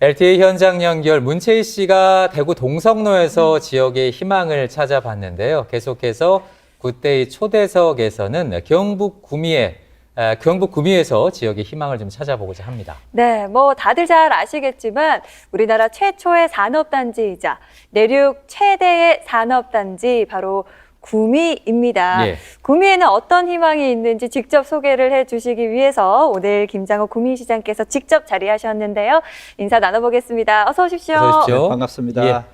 LTE 현장 연결 문채희 씨가 대구 동성로에서 지역의 희망을 찾아봤는데요. 계속해서 굿데이 초대석에서는 경북 구미에서 지역의 희망을 좀 찾아보고자 합니다. 네, 다들 잘 아시겠지만 우리나라 최초의 산업단지이자 내륙 최대의 산업단지 바로 구미입니다. 예. 구미에는 어떤 희망이 있는지 직접 소개를 해주시기 위해서 오늘 김장호 구미시장께서 직접 자리하셨는데요. 인사 나눠보겠습니다. 어서 오십시오. 어서 오십시오. 네, 반갑습니다. 예.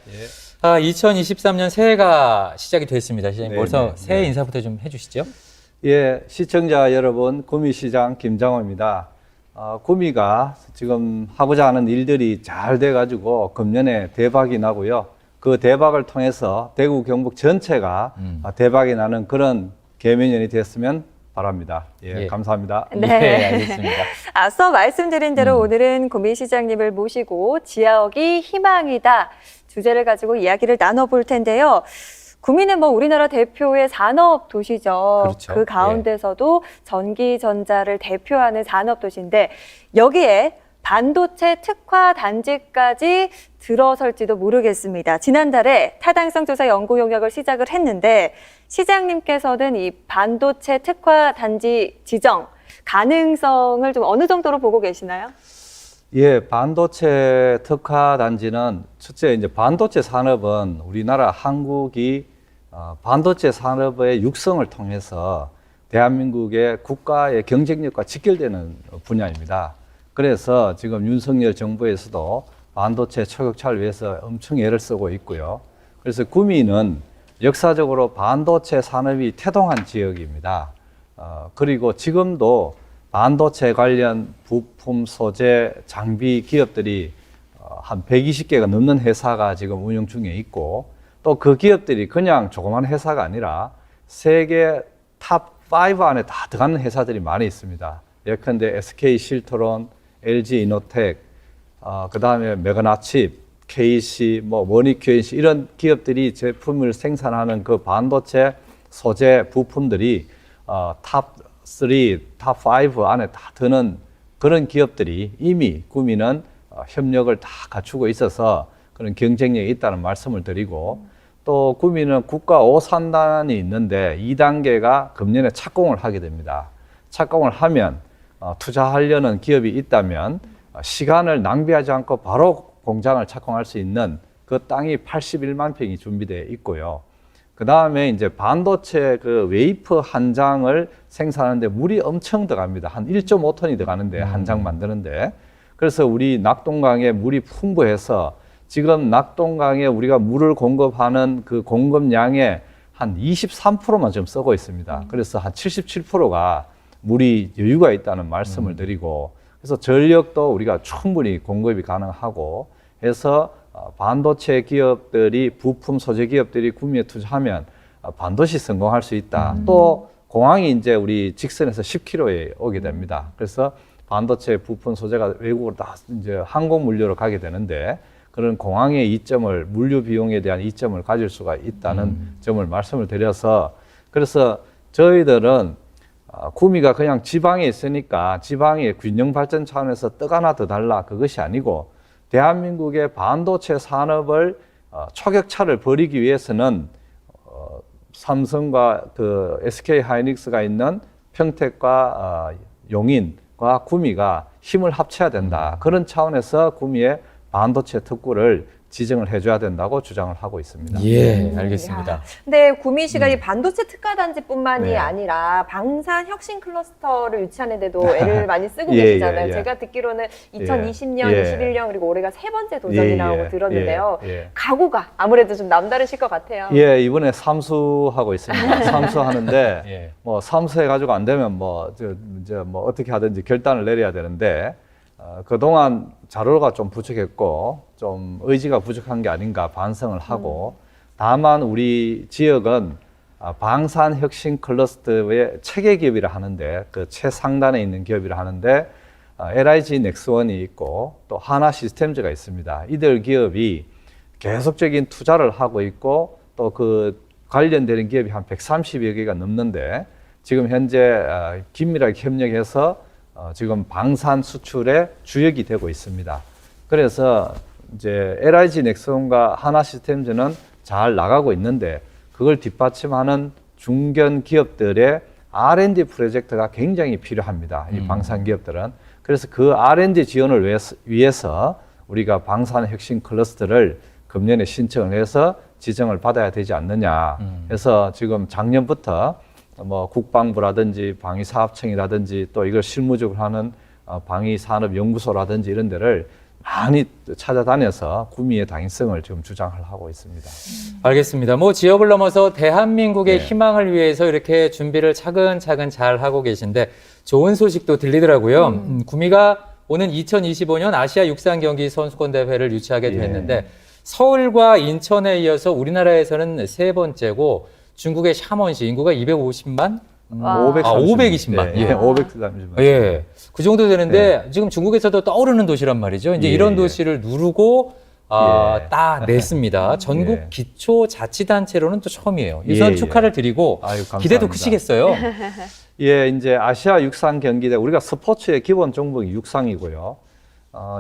2023년 새해가 시작이 됐습니다. 시장님, 네, 벌써 네, 새해 네. 인사부터 좀 해주시죠. 예, 시청자 여러분, 구미시장 김장호입니다. 구미가 지금 하고자 하는 일들이 잘 돼가지고 금년에 대박이 나고요. 그 대박을 통해서 대구 경북 전체가 대박이 나는 그런 개면연이 됐으면 바랍니다. 예, 예. 감사합니다. 네. 예, 알겠습니다. 앞서 말씀드린 대로 오늘은 구미시장님을 모시고 지역이 희망이다 주제를 가지고 이야기를 나눠볼 텐데요. 구미는 우리나라 대표의 산업 도시죠. 그렇죠. 그 가운데서도 전기전자를 대표하는 산업 도시인데 여기에 반도체 특화 단지까지 들어설지도 모르겠습니다. 지난달에 타당성 조사 연구 용역을 시작을 했는데 시장님께서는 이 반도체 특화 단지 지정 가능성을 좀 어느 정도로 보고 계시나요? 예, 반도체 특화 단지는 첫째 이제 반도체 산업은 우리나라 한국이 반도체 산업의 육성을 통해서 대한민국의 국가의 경쟁력과 직결되는 분야입니다. 그래서 지금 윤석열 정부에서도 반도체 초격차를 위해서 엄청 애를 쓰고 있고요. 그래서 구미는 역사적으로 반도체 산업이 태동한 지역입니다. 그리고 지금도 반도체 관련 부품, 소재, 장비 기업들이 한 120개가 넘는 회사가 지금 운영 중에 있고 또 그 기업들이 그냥 조그만 회사가 아니라 세계 탑5 안에 다 들어가는 회사들이 많이 있습니다. 예컨대 SK 실트론, LG 이노텍, 그 다음에 메가나칩, KC, 원익 QNC 이런 기업들이 제품을 생산하는 그 반도체 소재 부품들이 탑3, 탑5 안에 다 드는 그런 기업들이 이미 구미는 협력을 다 갖추고 있어서 그런 경쟁력이 있다는 말씀을 드리고 또 구미는 국가 5산단이 있는데 2단계가 금년에 착공을 하게 됩니다. 착공을 하면 투자하려는 기업이 있다면 시간을 낭비하지 않고 바로 공장을 착공할 수 있는 그 땅이 81만 평이 준비되어 있고요. 그 다음에 이제 반도체 그 웨이퍼 한 장을 생산하는데 물이 엄청 들어갑니다. 한 1.5톤이 들어가는데 한 장 만드는데. 그래서 우리 낙동강에 물이 풍부해서 지금 낙동강에 우리가 물을 공급하는 그 공급량의 한 23%만 지금 쓰고 있습니다. 그래서 한 77%가 물이 여유가 있다는 말씀을 드리고 그래서 전력도 우리가 충분히 공급이 가능하고 해서 반도체 기업들이 부품 소재 기업들이 구미에 투자하면 반드시 성공할 수 있다. 또 공항이 이제 우리 직선에서 10km에 오게 됩니다. 그래서 반도체 부품 소재가 외국으로 다 이제 항공 물류로 가게 되는데 그런 공항의 이점을 물류 비용에 대한 이점을 가질 수가 있다는 점을 말씀을 드려서 그래서 저희들은 구미가 그냥 지방에 있으니까 지방의 균형 발전 차원에서 떡 하나 더 달라 그것이 아니고 대한민국의 반도체 산업을 초격차를 벌이기 위해서는 삼성과 그 SK 하이닉스가 있는 평택과 용인과 구미가 힘을 합쳐야 된다. 그런 차원에서 구미의 반도체 특구를 지정을 해줘야 된다고 주장을 하고 있습니다. 예, 알겠습니다. 근데 구미시가 이 반도체 특화단지뿐만이 네. 아니라 방산 혁신 클러스터를 유치하는 데도 애를 많이 쓰고 예, 계시잖아요. 예. 제가 듣기로는 2020년, 예. 21년 그리고 올해가 세 번째 도전이라고 들었는데요. 예. 각오가 아무래도 좀 남다르실 것 같아요. 예, 이번에 삼수하고 있습니다. 삼수하는데 예. 삼수해가지고 안 되면 이제 어떻게 하든지 결단을 내려야 되는데 그동안 자료가 좀 부족했고 좀 의지가 부족한 게 아닌가 반성을 하고 다만 우리 지역은 방산 혁신 클러스터의 체계 기업이라 하는데 그 최상단에 있는 기업이라 하는데 LIG 넥스원이 있고 또 하나 시스템즈가 있습니다. 이들 기업이 계속적인 투자를 하고 있고 또 그 관련되는 기업이 한 130여 개가 넘는데 지금 현재 긴밀하게 협력해서 지금 방산 수출의 주역이 되고 있습니다. 그래서 이제 LIG 넥슨과 하나시스템즈는 잘 나가고 있는데 그걸 뒷받침하는 중견 기업들의 R&D 프로젝트가 굉장히 필요합니다. 이 방산 기업들은. 그래서 그 R&D 지원을 위해서 우리가 방산 혁신 클러스터를 금년에 신청을 해서 지정을 받아야 되지 않느냐. 그래서 지금 작년부터 뭐 국방부라든지 방위사업청이라든지 또 이걸 실무적으로 하는 방위산업연구소라든지 이런 데를 많이 찾아다녀서 구미의 당위성을 지금 주장을 하고 있습니다. 알겠습니다. 뭐 지역을 넘어서 대한민국의 네. 희망을 위해서 이렇게 준비를 차근차근 잘 하고 계신데 좋은 소식도 들리더라고요. 구미가 오는 2025년 아시아 육상 경기 선수권 대회를 유치하게 됐는데 서울과 인천에 이어서 우리나라에서는 세 번째고 중국의 샤먼시 인구가 250만? 와. 520만. 예, 530만. 예. 그 정도 되는데 지금 중국에서도 떠오르는 도시란 말이죠. 이제 예, 이런 예. 도시를 누르고 예. 따냈습니다. 전국 예. 기초자치단체로는 또 처음이에요. 예, 우선 예. 축하를 드리고 아유, 감사합니다. 기대도 크시겠어요. 예, 이제 아시아 육상 경기대 우리가 스포츠의 기본 종목이 육상이고요.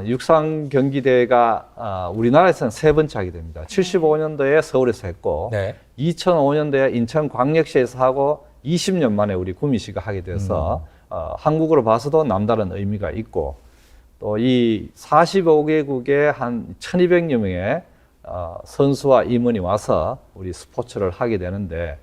육상 경기대가 우리나라에서는 세 번째 하게 됩니다. 75년도에 서울에서 했고, 네. 2005년도에 인천광역시에서 하고 20년 만에 우리 구미시가 하게 돼서 한국으로 봐서도 남다른 의미가 있고 또 이 45개국의 한 1200여 명의 선수와 임원이 와서 우리 스포츠를 하게 되는데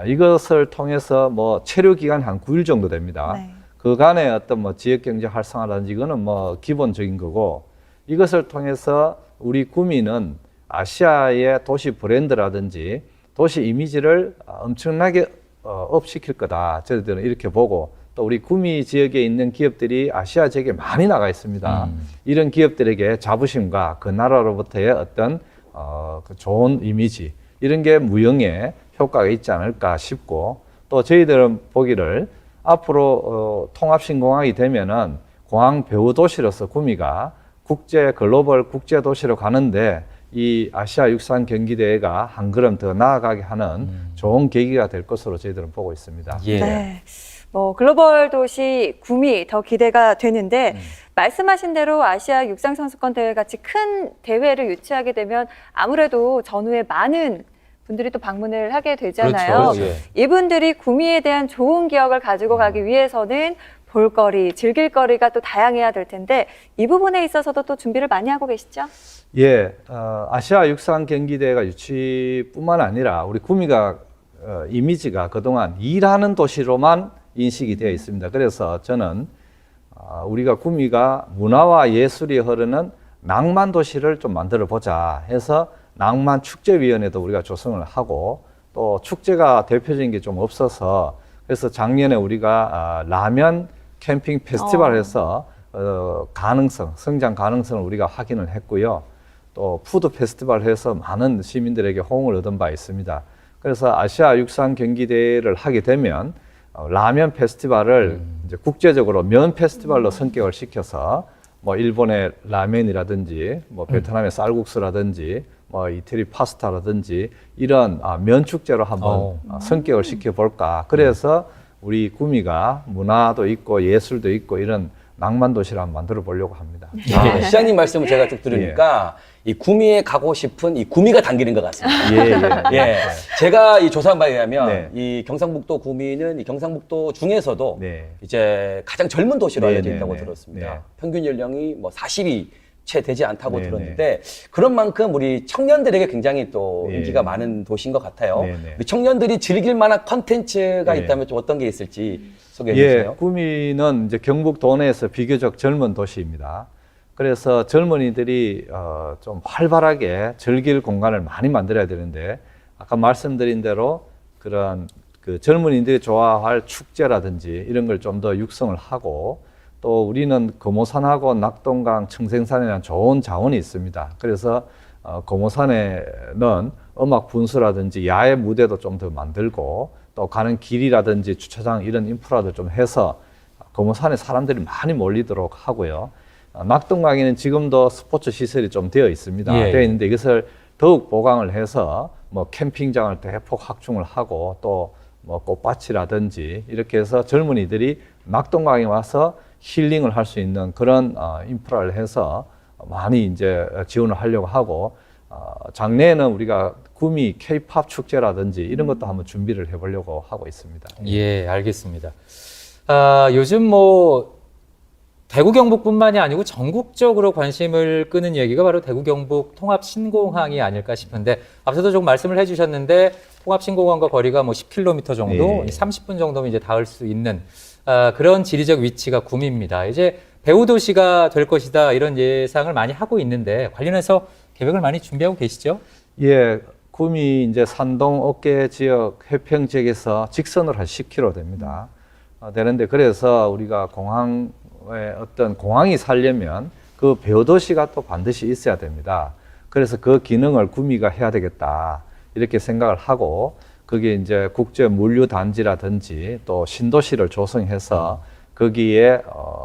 이것을 통해서 뭐 체류 기간이 한 9일 정도 됩니다. 네. 그간의 어떤 뭐 지역 경제 활성화라든지 이거는 뭐 기본적인 거고 이것을 통해서 우리 구미는 아시아의 도시 브랜드라든지 도시 이미지를 엄청나게 업시킬 거다. 저희들은 이렇게 보고 또 우리 구미 지역에 있는 기업들이 아시아 지역에 많이 나가 있습니다. 이런 기업들에게 자부심과 그 나라로부터의 어떤 그 좋은 이미지 이런 게 무형의 효과가 있지 않을까 싶고 또 저희들은 보기를 앞으로 통합신공항이 되면은 공항 배후 도시로서 구미가 글로벌 국제 도시로 가는데 이 아시아 육상 경기대회가 한 걸음 더 나아가게 하는 좋은 계기가 될 것으로 저희들은 보고 있습니다. 예. 네. 뭐 글로벌 도시 구미 더 기대가 되는데 말씀하신 대로 아시아 육상 선수권 대회 같이 큰 대회를 유치하게 되면 아무래도 전후에 많은 분들이 또 방문을 하게 되잖아요. 그렇죠. 예. 이분들이 구미에 대한 좋은 기억을 가지고 가기 위해서는 볼거리, 즐길거리가 또 다양해야 될 텐데 이 부분에 있어서도 또 준비를 많이 하고 계시죠? 예, 아시아 육상 경기대회가 유치뿐만 아니라 우리 구미가 이미지가 그동안 일하는 도시로만 인식이 되어 있습니다. 그래서 저는 우리가 구미가 문화와 예술이 흐르는 낭만 도시를 좀 만들어 보자 해서 낭만 축제위원회도 우리가 조성을 하고 또 축제가 대표적인 게 좀 없어서 그래서 작년에 우리가 라면 캠핑 페스티벌을 해서 성장 가능성을 우리가 확인을 했고요. 또 푸드 페스티벌을 해서 많은 시민들에게 호응을 얻은 바 있습니다. 그래서 아시아 육상 경기대회를 하게 되면 라면 페스티벌을 이제 국제적으로 면 페스티벌로 성격을 시켜서 뭐 일본의 라면이라든지 뭐 베트남의 쌀국수라든지 뭐 이태리 파스타라든지 이런 면 축제로 한번 성격을 시켜볼까. 그래서 우리 구미가 문화도 있고 예술도 있고 이런 낭만 도시를 한번 만들어 보려고 합니다. 시장님 말씀을 제가 쭉 들으니까 이 구미에 가고 싶은 이 구미가 당기는 것 같습니다. 예. 제가 이 조사한 바에 의하면 네. 이 경상북도 구미는 이 경상북도 중에서도 네. 이제 가장 젊은 도시로 알려져 네, 있다고 네, 네. 들었습니다. 네. 평균 연령이 뭐 40이 채 되지 않다고 네, 들었는데 그런 만큼 우리 청년들에게 굉장히 또 네. 인기가 많은 도시인 것 같아요. 네, 네. 우리 청년들이 즐길 만한 컨텐츠가 네. 있다면 좀 어떤 게 있을지 소개해 예, 주세요. 구미는 이제 경북 도내에서 비교적 젊은 도시입니다. 그래서 젊은이들이 좀 활발하게 즐길 공간을 많이 만들어야 되는데 아까 말씀드린 대로 그런 그 젊은이들이 좋아할 축제라든지 이런 걸 좀 더 육성을 하고 또 우리는 금오산하고 낙동강, 청생산이라는 좋은 자원이 있습니다. 그래서 금오산에는 음악 분수라든지 야외 무대도 좀 더 만들고 또 가는 길이라든지 주차장 이런 인프라도 좀 해서 금오산에 사람들이 많이 몰리도록 하고요. 낙동강에는 지금도 스포츠 시설이 좀 되어 있습니다. 예. 되어 있는데 이것을 더욱 보강을 해서 뭐 캠핑장을 대폭 확충을 하고 또 뭐 꽃밭이라든지 이렇게 해서 젊은이들이 낙동강에 와서 힐링을 할 수 있는 그런 인프라를 해서 많이 이제 지원을 하려고 하고 작년에는 우리가 구미 K-팝 축제라든지 이런 것도 한번 준비를 해보려고 하고 있습니다. 예, 알겠습니다. 요즘 뭐 대구 경북뿐만이 아니고 전국적으로 관심을 끄는 얘기가 바로 대구 경북 통합 신공항이 아닐까 싶은데 앞서도 좀 말씀을 해주셨는데 통합 신공항과 거리가 뭐 10km 정도, 예. 30분 정도면 이제 닿을 수 있는 그런 지리적 위치가 구미입니다. 이제 배후 도시가 될 것이다 이런 예상을 많이 하고 있는데 관련해서 계획을 많이 준비하고 계시죠? 예, 구미 이제 산동 어깨 지역 해평 지역에서 직선으로 한 10km 됩니다. 되는데 그래서 우리가 공항의 어떤 공항이 살려면 그 배후도시가 또 반드시 있어야 됩니다. 그래서 그 기능을 구미가 해야 되겠다 이렇게 생각을 하고 그게 이제 국제 물류 단지라든지 또 신도시를 조성해서 거기에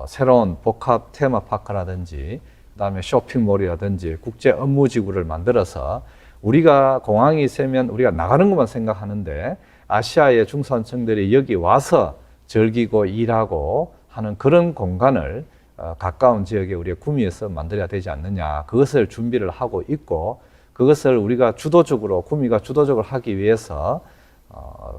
새로운 복합 테마파크라든지 그다음에 쇼핑몰이라든지 국제 업무지구를 만들어서 우리가 공항이 세면 우리가 나가는 것만 생각하는데 아시아의 중산층들이 여기 와서 즐기고 일하고 하는 그런 공간을 가까운 지역에 우리가 구미에서 만들어야 되지 않느냐. 그것을 준비를 하고 있고 그것을 우리가 주도적으로 구미가 주도적으로 하기 위해서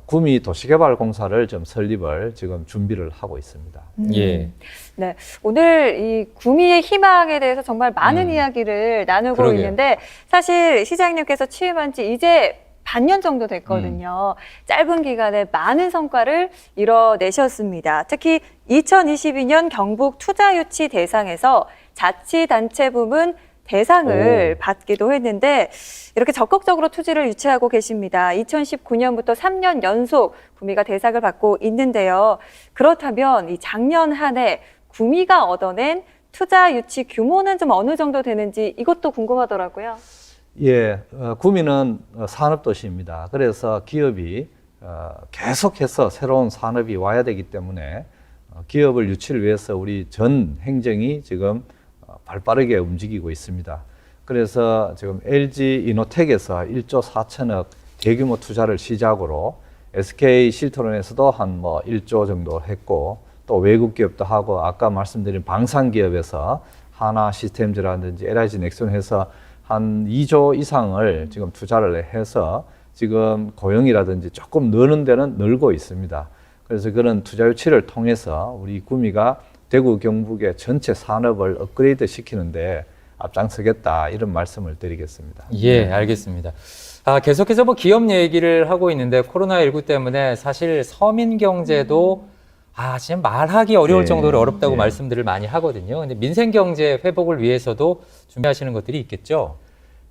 구미 도시개발공사를 좀 설립을 지금 준비를 하고 있습니다. 예. 네, 오늘 이 구미의 희망에 대해서 정말 많은 이야기를 나누고 그러게요. 있는데 사실 시장님께서 취임한 지 이제 반년 정도 됐거든요. 짧은 기간에 많은 성과를 이뤄내셨습니다. 특히 2022년 경북 투자유치 대상에서 자치단체 부문 대상을 받기도 했는데 이렇게 적극적으로 투지를 유치하고 계십니다. 2019년부터 3년 연속 구미가 대상을 받고 있는데요. 그렇다면 이 작년 한 해 구미가 얻어낸 투자 유치 규모는 좀 어느 정도 되는지 이것도 궁금하더라고요. 예, 구미는 산업도시입니다. 그래서 기업이 계속해서 새로운 산업이 와야 되기 때문에 기업을 유치를 위해서 우리 전 행정이 지금 발빠르게 움직이고 있습니다. 그래서 지금 LG 이노텍에서 1조 4천억 대규모 투자를 시작으로 SK 실트론에서도 한 뭐 1조 정도 했고 또 외국 기업도 하고 아까 말씀드린 방산 기업에서 하나 시스템즈라든지 LIG 넥슨해서 한 2조 이상을 지금 투자를 해서 지금 고용이라든지 조금 느는 데는 늘고 있습니다. 그래서 그런 투자 유치를 통해서 우리 구미가 대구 경북의 전체 산업을 업그레이드 시키는데 앞장서겠다 이런 말씀을 드리겠습니다. 예, 알겠습니다. 계속해서 뭐 기업 얘기를 하고 있는데 코로나19 때문에 사실 서민 경제도 지금 말하기 어려울 예, 정도로 어렵다고 예. 말씀들을 많이 하거든요. 근데 민생 경제 회복을 위해서도 준비하시는 것들이 있겠죠?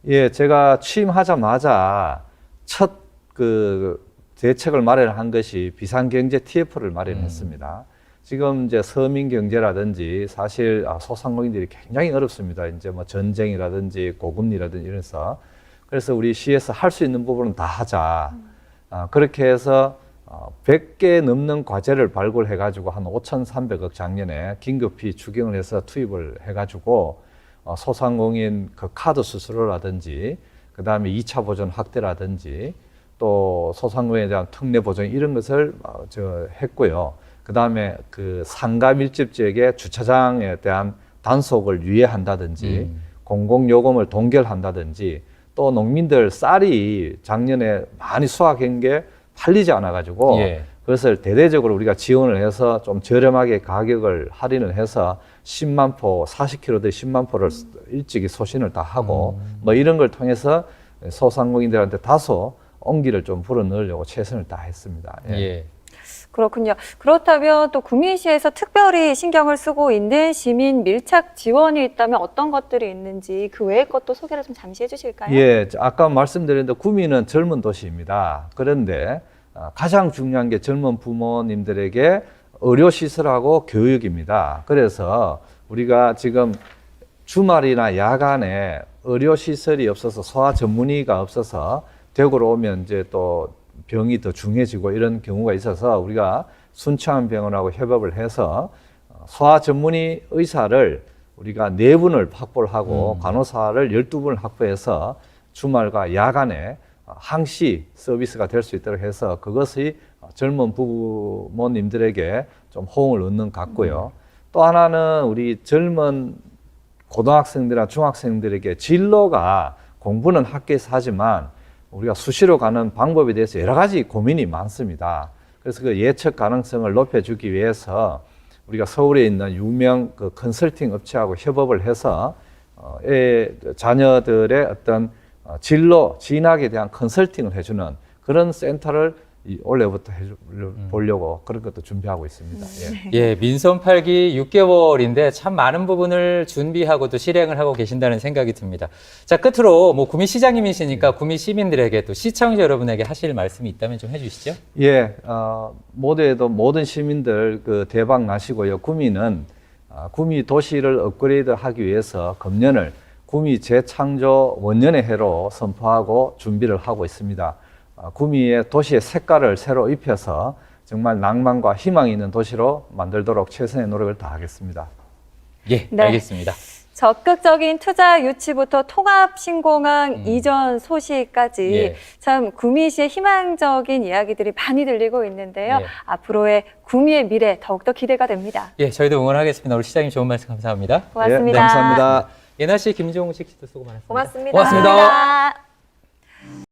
예, 제가 취임하자마자 첫 그 대책을 마련한 것이 비상경제 TF를 마련했습니다. 지금 이제 서민 경제라든지 사실 소상공인들이 굉장히 어렵습니다. 이제 뭐 전쟁이라든지 고금리라든지 이래서 그래서 우리 시에서 할 수 있는 부분은 다 하자. 그렇게 해서 100개 넘는 과제를 발굴해가지고 한 5,300억 작년에 긴급히 추경을 해서 투입을 해가지고 소상공인 그 카드 수수료라든지 그 다음에 2차 보전 확대라든지 또 소상공인에 대한 특례 보전 이런 것을 했고요. 그 다음에 그 상가 밀집 지역의 주차장에 대한 단속을 유예한다든지 공공요금을 동결한다든지 또 농민들 쌀이 작년에 많이 수확한 게 팔리지 않아가지고 예. 그것을 대대적으로 우리가 지원을 해서 좀 저렴하게 가격을 할인을 해서 10만 포, 40kg 대 10만 포를 일찍이 소신을 다 하고 뭐 이런 걸 통해서 소상공인들한테 다소 온기를 좀 불어넣으려고 최선을 다했습니다. 예. 예. 그렇군요. 그렇다면 또 구미시에서 특별히 신경을 쓰고 있는 시민 밀착 지원이 있다면 어떤 것들이 있는지 그 외의 것도 소개를 좀 잠시 해주실까요? 예, 아까 말씀드렸는데 구미는 젊은 도시입니다. 그런데 가장 중요한 게 젊은 부모님들에게 의료시설하고 교육입니다. 그래서 우리가 지금 주말이나 야간에 의료시설이 없어서 소아 전문의가 없어서 대구로 오면 이제 또 병이 더 중해지고 이런 경우가 있어서 우리가 순창병원하고 협업을 해서 소아 전문의 의사를 우리가 4분을 확보를 하고 간호사를 12분을 확보해서 주말과 야간에 항시 서비스가 될 수 있도록 해서 그것이 젊은 부모님들에게 좀 호응을 얻는 것 같고요. 또 하나는 우리 젊은 고등학생들이나 중학생들에게 진로가 공부는 학교에서 하지만 우리가 수시로 가는 방법에 대해서 여러 가지 고민이 많습니다. 그래서 그 예측 가능성을 높여주기 위해서 우리가 서울에 있는 유명 그 컨설팅 업체하고 협업을 해서 자녀들의 어떤 진로, 진학에 대한 컨설팅을 해주는 그런 센터를 올해부터 보려고 그런 것도 준비하고 있습니다. 예. 예, 민선 8기 6개월인데 참 많은 부분을 준비하고 또 실행을 하고 계신다는 생각이 듭니다. 자, 끝으로 뭐 구미 시장님이시니까 구미 시민들에게 또 시청자 여러분에게 하실 말씀이 있다면 좀 해주시죠. 예, 모두에도 모든 시민들 그 대박 나시고요. 구미는 구미 도시를 업그레이드하기 위해서 금년을 구미 재창조 원년의 해로 선포하고 준비를 하고 있습니다. 구미의 도시의 색깔을 새로 입혀서 정말 낭만과 희망이 있는 도시로 만들도록 최선의 노력을 다하겠습니다. 예, 네. 알겠습니다. 적극적인 투자 유치부터 통합 신공항 이전 소식까지 예. 참 구미시의 희망적인 이야기들이 많이 들리고 있는데요. 예. 앞으로의 구미의 미래 더욱더 기대가 됩니다. 예, 저희도 응원하겠습니다. 우리 시장님 좋은 말씀 감사합니다. 고맙습니다. 예, 감사합니다. 예나 씨, 김종식 씨도 수고 많았습니다. 고맙습니다. 고맙습니다. 감사합니다.